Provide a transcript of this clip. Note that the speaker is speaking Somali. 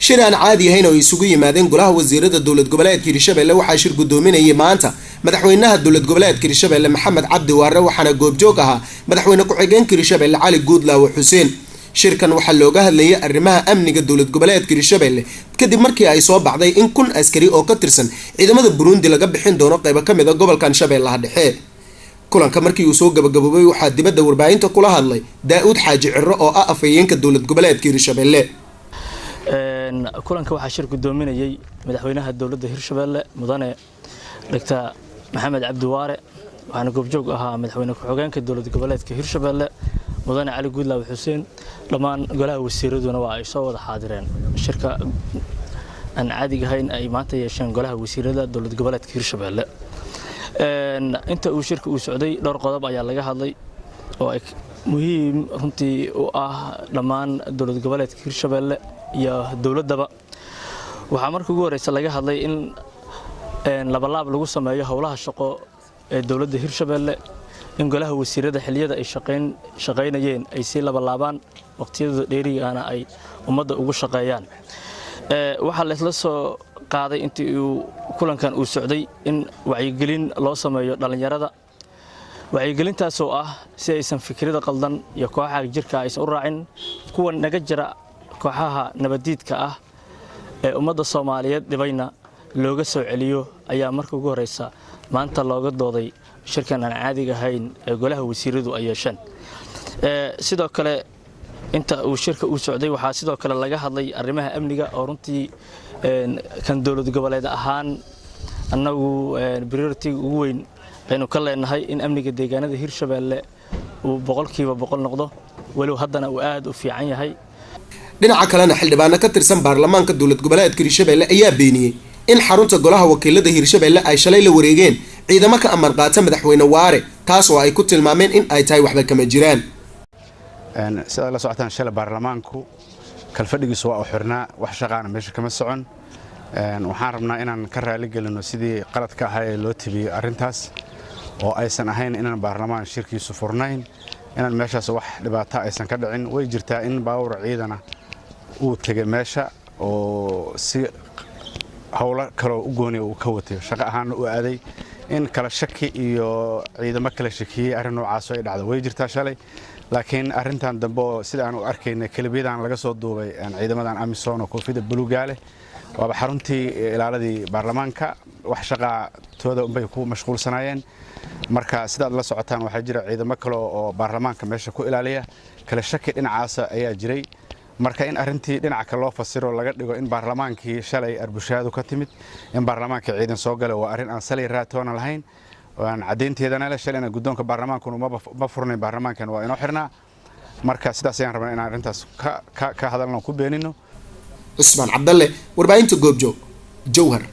shir aan caadi ahayn oo isugu yimaadeen golaha wasiirada dowlad goboleedka Hirshabelle waxaa shir gudoominayay maanta madaxweynaha dowlad goboleedka Hirshabelle Maxamed Cabdi Waare waxaana goobjoog ahaa madaxweyne ku-xigeenka Hirshabelle Cali Guudlaawe Xuseen. shirkan waxaa looga hadlayay arrimaha amniga dowlad goboleedka Hirshabelle kadib markii ay soo baxday in 1000 askari oo ka tirsan ciidamada Burundi laga bixin doono qayb ka mid ah gobolkan Shabeellaha Dhexe. kulanka markii uu soo gabagaboobay waxaa dibadda warbaahinta kula hadlay Daa'ud Xaaji Cirro oo ah afhayeenka dowlad goboleedka Hirshabelle. kulanka waxaa shir gudoominayay madaxweynaha dowladda Hirshabelle mudane Dr. Maxamed Cabdi Waare waxaana goobjoog ahaa madaxweyne ku-xigeenka dowlad goboleedka Hirshabelle mudane Cali Guudlaawe Xuseen. dhammaan golaha wasiiraduna waa ay soo wada xaadireen shirka aan caadiga ahayn ay maanta yeesheen golaha wasiirada dowlad goboleedka Hirshabelle. inta uu shirka uu socday dhowr qodob ayaa laga hadlay oo ay muhiim runtii u ah dhammaan dowlad goboleedka Hirshabelle iyo dowladaba. waxaa markii ugu horeysa laga hadlay in labalaab lagu sameeyo howlaha shaqo ee dowladda Hirshabelle in golaha wasiirada xiliyada ay shaqeynayeen ay si labalaabaan waqtiyada dheerigaana ay ummadda ugu shaqeeyaan. waxaa la isla soo qaaday intii uu kulankan uu socday in wacyigelin loo sameeyo dhalinyarada wacyigelintaas oo ah si aysan fikrada qaldan iyo kooxaha jirka aysan u raacin kuwa naga jira kooxaha nabadiidka ah ee ummadda Soomaaliyeed dhibayna looga soo celiyo ayaa markii ugu horeysa maanta looga dooday shirkan aan caadiga ahayn ee golaha wasiiradu ay yeesheen. sidoo kale inta uu shirka uu socday waxaa sidoo kale laga hadlay arrimaha amniga oo runtii kan dowlad goboleed ahaan annagu priority ugu weyn aynu ka leenahay in amniga deegaanada Hirshabelle uu 100% noqdo walow haddana uu aad u fiican yahay. dhinaca kalena xildhibaano ka tirsan baarlamaanka dowlad goboleedka Hirshabelle ayaa beeniyay in xarunta golaha wakiilada Hirshabelle ay shalay la wareegeen ciidamo ka amar qaata madaxweyne Waare taas oo ay ku tilmaameen in ay tahay waxba kama jiraan. sida la socotaan shalay baarlamaanku kalfadhigiisu waa u xirnaa wax shaqaana meesha kama socon. waxaan rabnaa inaan ka raali gelino sidii qaladka ahaa ee loo tabiyay arintaas oo aysan ahayn inaan baarlamaan shirkiisu furnayn inaan meeshaas wax dhibaato aysan ka dhicin. way jirtaa in baawur ciidana uu tagay meesha oo si hawla kale u gooni uu ka watay shaqo ahaan u aaday in kala shaki iyo ciidamo kala shakiyay arrin noocaas ay dhacdo way jirtaa shalay. laakiin arrintan dambe sida aan u arkaynay kalibiyadan laga soo duubay ciidamadan Amisom oo koofida buluugaale waa xaruntii ilaaladii baarlamaanka wax shaqa tooda bay ku mashquulsanayeen. marka sidaad la socotaan waxa jira ciidamo kale oo baarlamaanka meesha ku ilaaliya kala shaki dhinacaas ayaa jiray. marka in arrintii dhinaca kale loo fasiro laga dhigo in baarlamaankii shalay arbushaadu ka timid in baarlamaanka ciidan soo galay waa arrin aan salay raatoona lahayn waan cadeynteedana la shalayna gudoonka baarlamaanku ma furnayn baarlamaankan waa inoo xirnaa. marka sidaas ayaan rabnaa in arrintaas ka hadalno ku beenino. Usman Cabdalle warbaahinta Goobjoog Jowhar.